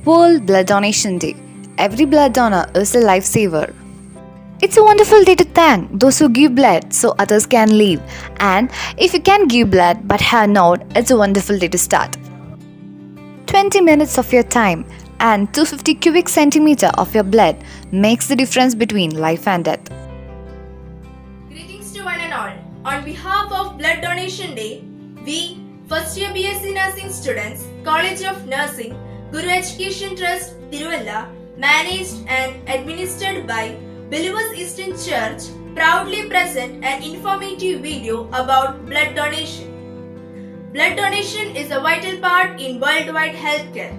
World Blood Donation Day. Every blood donor is a lifesaver. It's a wonderful day to thank those who give blood so others can live. And if you can give blood but have not, it's a wonderful day to start. 20 minutes of your time and 250 cubic centimeter of your blood makes the difference between life and death. Greetings to one and all. On behalf of Blood Donation Day, we, first year BSc Nursing students, College of Nursing, Guru Education Trust, Tiruvalla, managed and administered by Believers Eastern Church, proudly present an informative video about blood donation. Blood donation is a vital part in worldwide healthcare.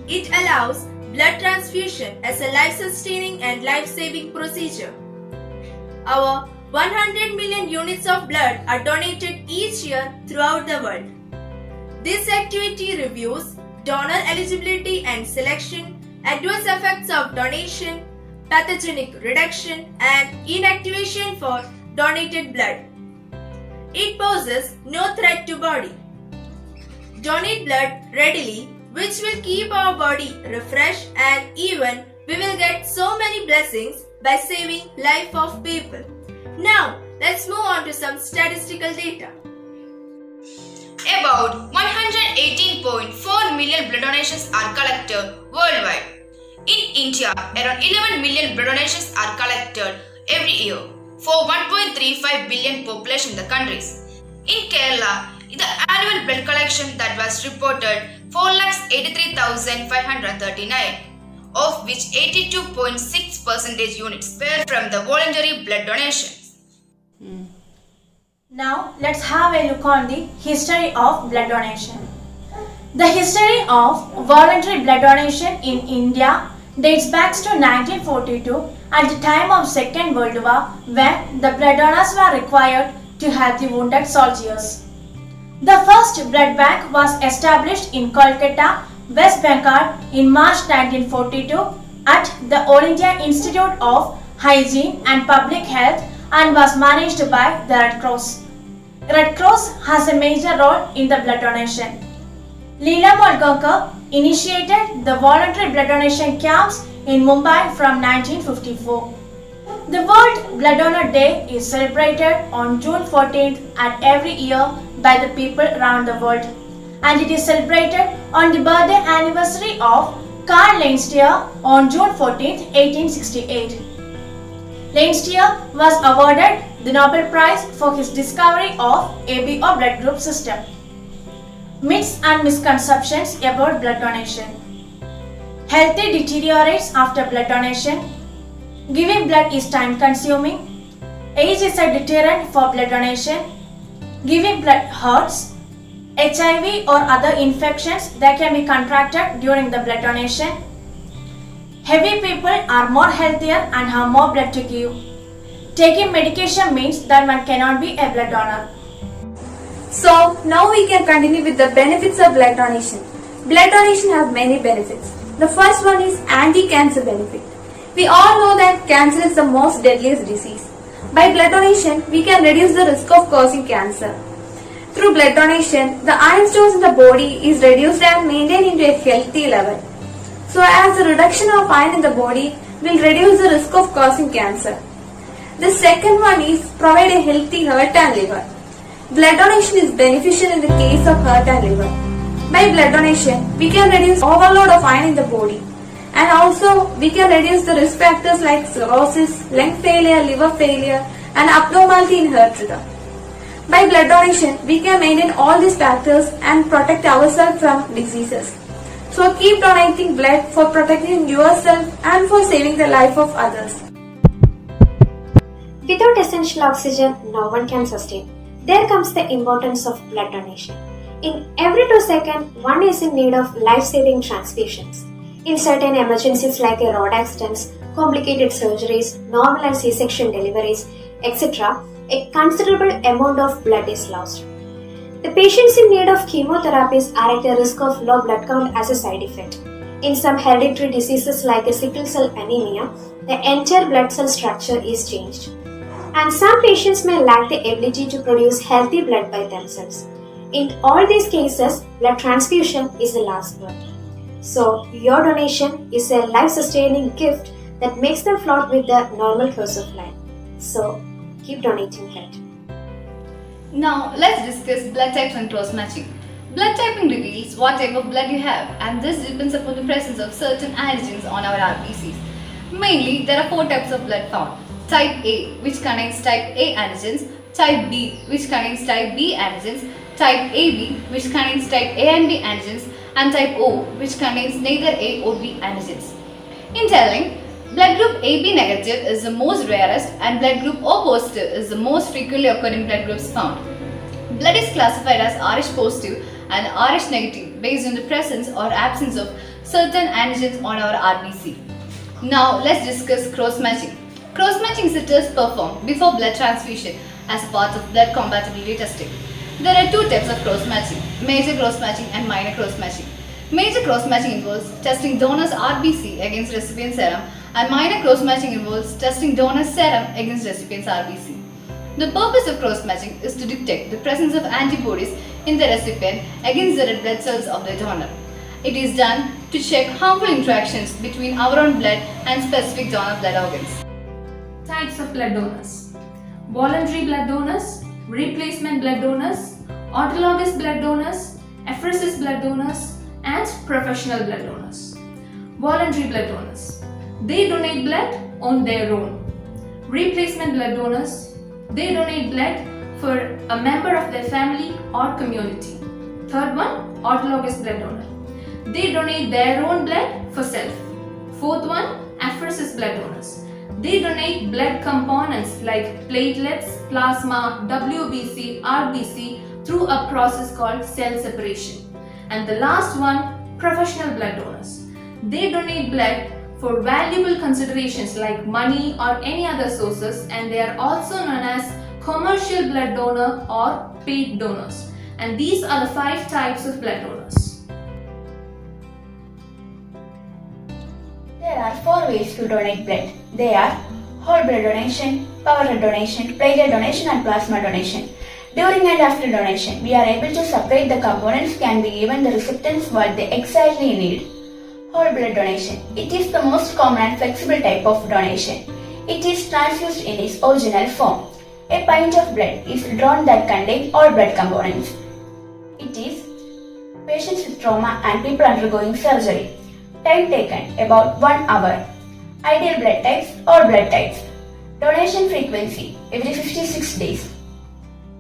It allows blood transfusion as a life-sustaining and life-saving procedure. Our 100 million units of blood are donated each year throughout the world. This activity reviews donor eligibility and selection, adverse effects of donation, pathogenic reduction, and inactivation for donated blood. It poses no threat to body. Donate blood readily, which will keep our body refreshed, and even we will get so many blessings by saving life of people. Now, let's move on to some statistical data. About 118.4 million blood donations are collected worldwide. In India, around 11 million blood donations are collected every year for 1.35 billion population in the countries. In Kerala, the annual blood collection that was reported 4,83,539, of which 82.6% units were from the voluntary blood donations. Now let's have a look on the history of blood donation. The history of voluntary blood donation in India dates back to 1942 at the time of Second World War, when the blood donors were required to help the wounded soldiers. The first blood bank was established in Kolkata, West Bengal in March 1942 at the All India Institute of Hygiene and Public Health and was managed by the Red Cross. Red Cross has a major role in the blood donation. Leela Molgaonkar initiated the voluntary blood donation camps in Mumbai from 1954. The World Blood Donor Day is celebrated on June 14th and every year by the people around the world, and it is celebrated on the birthday anniversary of Karl Landsteiner on June 14th, 1868. Landsteiner was awarded the Nobel Prize for his discovery of ABO blood group system. Myths and misconceptions about blood donation. Health deteriorates after blood donation. Giving blood is time consuming. Age is a deterrent for blood donation. Giving blood hurts. HIV or other infections that can be contracted during the blood donation. Heavy people are more healthier and have more blood to give. Taking medication means that one cannot be a blood donor. So now we can continue with the benefits of blood donation. Blood donation has many benefits. The first one is anti-cancer benefit. We all know that cancer is the most deadliest disease. By blood donation, we can reduce the risk of causing cancer. Through blood donation, the iron stores in the body is reduced and maintained into a healthy level. So as the reduction of iron in the body will reduce the risk of causing cancer. The second one is provide a healthy heart and liver. Blood donation is beneficial in the case of heart and liver. By blood donation, we can reduce overload of iron in the body, and also we can reduce the risk factors like cirrhosis, lung failure, liver failure, and abnormality in heart rhythm. By blood donation, we can maintain all these factors and protect ourselves from diseases. So keep donating blood for protecting yourself and for saving the life of others. Without essential oxygen, no one can sustain. There comes the importance of blood donation. In every 2 seconds, one is in need of life-saving transfusions. In certain emergencies like road accidents, complicated surgeries, normal and C-section deliveries, etc., a considerable amount of blood is lost. The patients in need of chemotherapies are at a risk of low blood count as a side effect. In some hereditary diseases like a sickle cell anemia, the entire blood cell structure is changed. And some patients may lack the ability to produce healthy blood by themselves. In all these cases, blood transfusion is the last word. So, your donation is a life sustaining gift that makes them float with the normal course of life. So, keep donating blood. Now, let's discuss blood types and cross matching. Blood typing reveals what type of blood you have, and this depends upon the presence of certain antigens on our RBCs. Mainly, there are 4 types of blood found. Type A, which contains type A antigens, type B, which contains type B antigens, type AB, which contains type A and B antigens, and type O, which contains neither A or B antigens. In telling, blood group AB negative is the most rarest and blood group O positive is the most frequently occurring blood groups found. Blood is classified as Rh positive and Rh negative based on the presence or absence of certain antigens on our RBC. Now let's discuss cross-matching. Cross-matching is a test performed before blood transfusion as a part of blood compatibility testing. There are 2 types of cross-matching, major cross-matching and minor cross-matching. Major cross-matching involves testing donor's RBC against recipient serum, and minor cross-matching involves testing donor's serum against recipient's RBC. The purpose of cross-matching is to detect the presence of antibodies in the recipient against the red blood cells of the donor. It is done to check harmful interactions between our own blood and specific donor blood organs. Types of blood donors: voluntary blood donors, replacement blood donors, autologous blood donors, apheresis blood donors, and professional blood donors. Voluntary blood donors: they donate blood on their own. Replacement blood donors: they donate blood for a member of their family or community. Third one, autologous blood donor: they donate their own blood for self. Fourth one, apheresis blood donors: they donate blood components like platelets, plasma, WBC, RBC through a process called cell separation. And the last one, professional blood donors: they donate blood for valuable considerations like money or any other sources, and they are also known as commercial blood donor or paid donors. And these are the 5 types of blood donors. There are 4 ways to donate blood. They are whole blood donation, power donation, platelet donation and plasma donation. During and after donation, we are able to separate the components can be given the recipients what they exactly need. Whole blood donation. It is the most common and flexible type of donation. It is transfused in its original form. A pint of blood is drawn that contains all blood components. It is patients with trauma and people undergoing surgery. Time taken about 1 hour. Ideal blood types or blood types. Donation frequency every 56 days.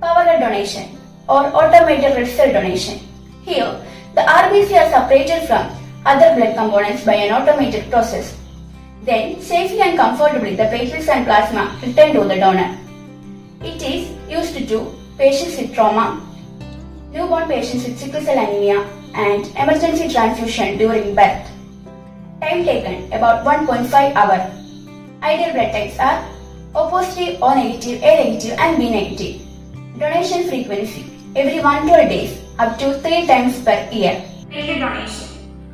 Power donation or automated red cell donation. Here, the RBC are separated from other blood components by an automated process. Then, safely and comfortably, the platelets and plasma return to the donor. It is used to patients with trauma, newborn patients with sickle cell anemia, and emergency transfusion during birth. Time taken about 1.5 hour. Ideal blood types are O positive, O negative, A negative, and B negative. Donation frequency every 112 days up to 3 times per year. Platelet donation.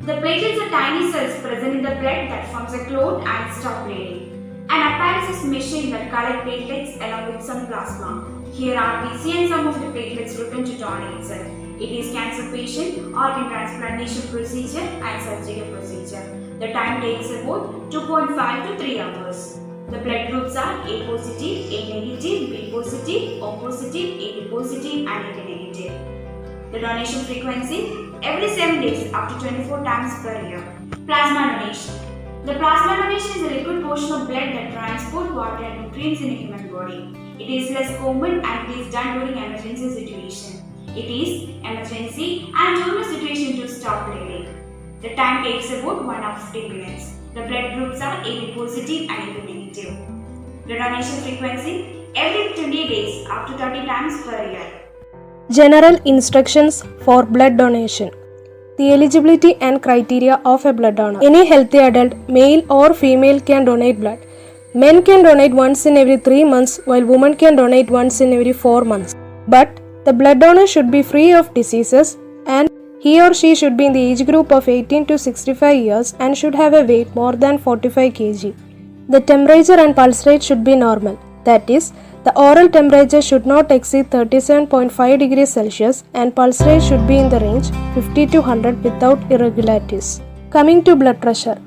The platelets are tiny cells present in the blood that forms a clot and stop bleeding. An apparatus is machined that collect platelets along with some plasma. Here RBC and some of the platelets return to donor itself. It is cancer patient, organ transplantation procedure and surgical procedure. The time takes about 2.5 to 3 hours. The blood groups are A positive, A negative, B positive, O positive, AB positive and AB negative. The donation frequency every 7 days up to 24 times per year. Plasma donation. The plasma donation is a liquid portion of blood that transports water and nutrients in a human body. It is less common and it is done during emergency situation. It is emergency and during situation to stop bleeding. The time takes about 1 hour 15 minutes. The blood groups are AB positive and AB negative. The donation frequency every 20 days up to 30 times per year. General instructions for blood donation. The eligibility and criteria of a blood donor. Any healthy adult, male or female, can donate blood. Men can donate once in every 3 months, while women can donate once in every 4 months. But the blood donor should be free of diseases, and he or she should be in the age group of 18 to 65 years and should have a weight more than 45 kg. The temperature and pulse rate should be normal. That is, the oral temperature should not exceed 37.5 degrees Celsius and pulse rate should be in the range 50 to 100 without irregularities. Coming to blood pressure.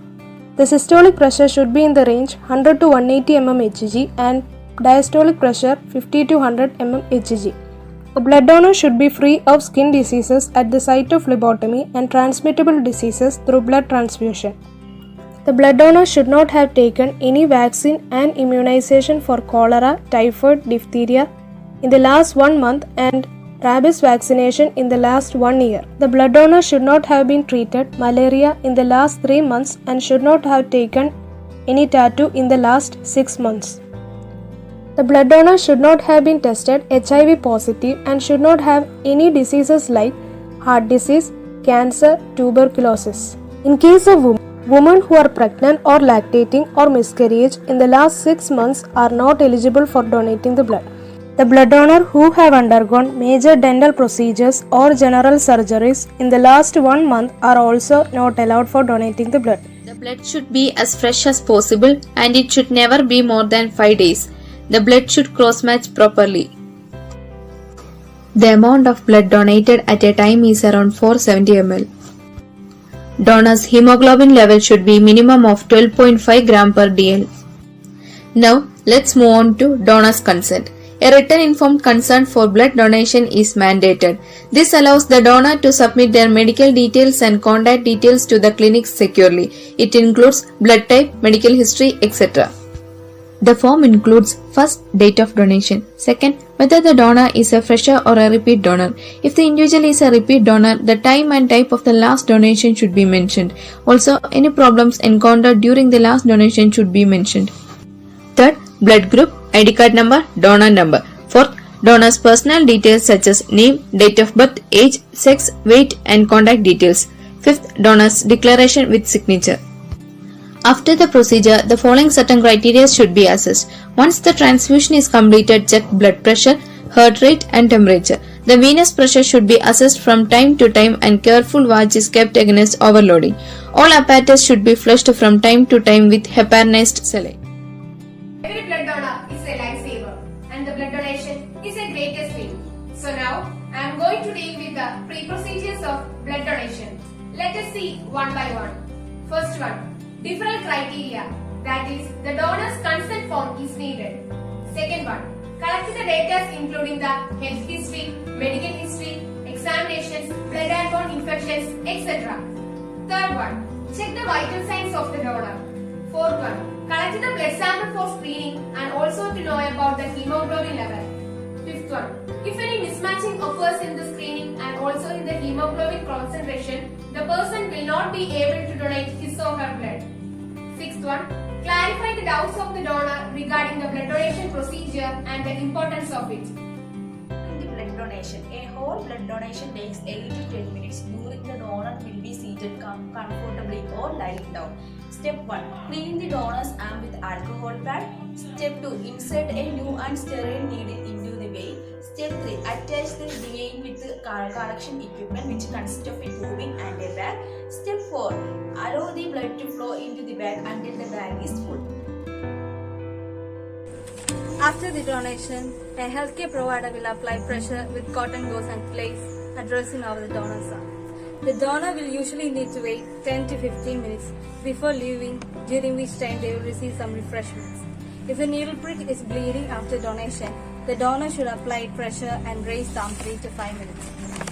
The systolic pressure should be in the range 100 to 180 mmHg and diastolic pressure 50 to 100 mmHg. A blood donor should be free of skin diseases at the site of phlebotomy and transmittable diseases through blood transfusion. The blood donor should not have taken any vaccine and immunization for cholera, typhoid, diphtheria in the last 1 month and rabies vaccination in the last 1 year. The blood donor should not have been treated malaria in the last 3 months and should not have taken any tattoo in the last 6 months. The blood donor should not have been tested HIV positive and should not have any diseases like heart disease, cancer, tuberculosis. In case of women who are pregnant or lactating or miscarriage in the last 6 months are not eligible for donating the blood. The blood donor who have undergone major dental procedures or general surgeries in the last 1 month are also not allowed for donating the blood. The blood should be as fresh as possible and it should never be more than 5 days. The blood should cross-match properly. The amount of blood donated at a time is around 470 ml. Donor's hemoglobin level should be minimum of 12.5 gram per dl. Now, let's move on to donor's consent. A written informed consent for blood donation is mandated. This allows the donor to submit their medical details and contact details to the clinic securely. It includes blood type, medical history, etc. The form includes first, date of donation, second, whether the donor is a fresher or a repeat donor. If the individual is a repeat donor, the time and type of the last donation should be mentioned. Also, any problems encountered during the last donation should be mentioned. Third, blood group, ID card number, donor number. Fourth, donor's personal details such as name, date of birth, age, sex, weight and contact details. Fifth, donor's declaration with signature. After the procedure, the following certain criteria should be assessed. Once the transfusion is completed, check blood pressure, heart rate and temperature. The venous pressure should be assessed from time to time and careful watch is kept against overloading. All apparatus should be flushed from time to time with heparinized saline. Every blood donor is a lifesaver and the blood donation is a greatest thing. So now I am going to deal with the pre-procedures of blood donation. Let us see one by one. First one, different criteria, that is the donor's consent form is needed. Second one, collect the data including the health history, medical history, examinations, blood airborne infections, etc. Third one, check the vital signs of the donor. Fourth one, collect the blood sample for screening and also to know about the hemoglobin level. Fifth one, if any mismatching occurs in the screening and also in the hemoglobin concentration, the person will not be able to donate his or her blood. Sixth one, clarify the doubts of the donor regarding the blood donation procedure and the importance of it. In the blood donation, a whole blood donation takes 8 to 10 minutes. During the donor will be seated comfortably or lying down. Step 1. Clean the donor's arm with alcohol pad. Step 2. Insert a new and sterile needle into the vein. Step 3. Attach the vein with the collection equipment which consists of a tubing and a bag. Step 4. Allow the blood to flow into the bag until the bag is full. After the donation, a healthcare provider will apply pressure with cotton gauze and place addressing over the donor's arm. The donor will usually need to wait 10 to 15 minutes before leaving, during which time they will receive some refreshments. If the needle prick is bleeding after donation, the donor should apply pressure and raise the arm 3 to 5 minutes.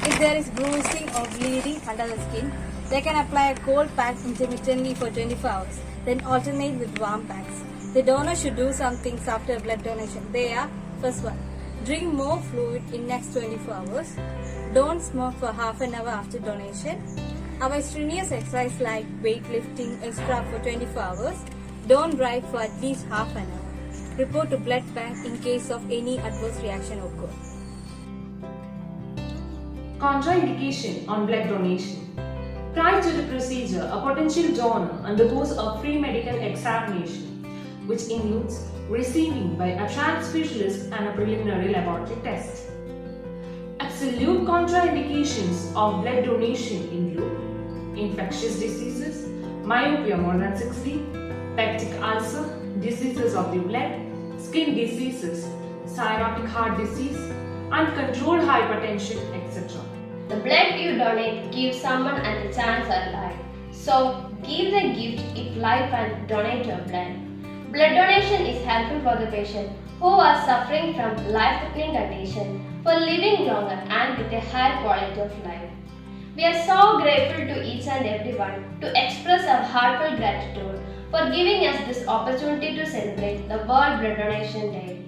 If there is bruising or bleeding under the skin, they can apply a cold pack intermittently for 24 hours, then alternate with warm packs. The donor should do some things after blood donation. They are, first one, drink more fluid in next 24 hours. Don't smoke for half an hour after donation. Avoid strenuous exercise like weightlifting extra for 24 hours. Don't drive for at least half an hour. Report to blood bank in case of any adverse reaction occur. Contraindication on blood donation. Prior to the procedure, a potential donor undergoes a free medical examination, which includes receiving by a transfusionist and a preliminary laboratory test. Absolute contraindications of blood donation include infectious diseases, myopia more than 60, peptic ulcer, diseases of the blood, skin diseases, cyanotic heart disease, uncontrolled hypertension, etc. The blood you donate gives someone a chance at life. So, give the gift if life and donate your blood. Blood donation is helpful for the patient who are suffering from life-threatening condition for living longer and with a higher quality of life. We are so grateful to each and everyone to express our heartfelt gratitude for giving us this opportunity to celebrate the World Blood Donation Day.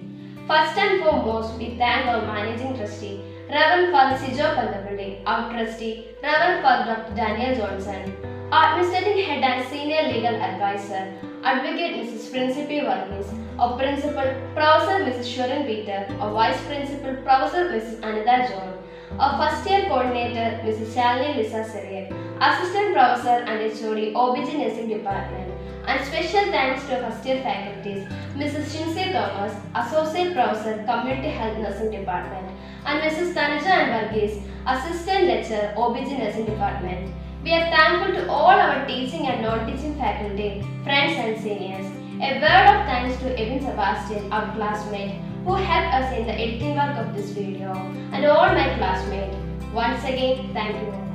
First and foremost, we thank our Managing Trustee, Reverend Father Sijo Pandapalli, our Trustee, Reverend Father Dr. Daniel Johnson, our Administrating Head and Senior Legal Advisor, Advocate Mrs. Principi Varghese, our Principal, Professor Mrs. Shorin Peter, our Vice Principal, Professor Mrs. Anita John, our First Year Coordinator, Mrs. Shalini Lisa Serian, Assistant Professor and HOD, OBG Nursing Department, and special thanks to our first year faculties, Mrs. Shinsei Thomas, Associate Professor, Community Health Nursing Department, and Mrs. Tanuja and Varghese, Assistant Lecturer, OBG Nursing Department. We are thankful to all our teaching and non-teaching faculty, friends and seniors. A word of thanks to Evan Sebastian, our classmate, who helped us in the editing work of this video, and all my classmates. Once again, thank you all.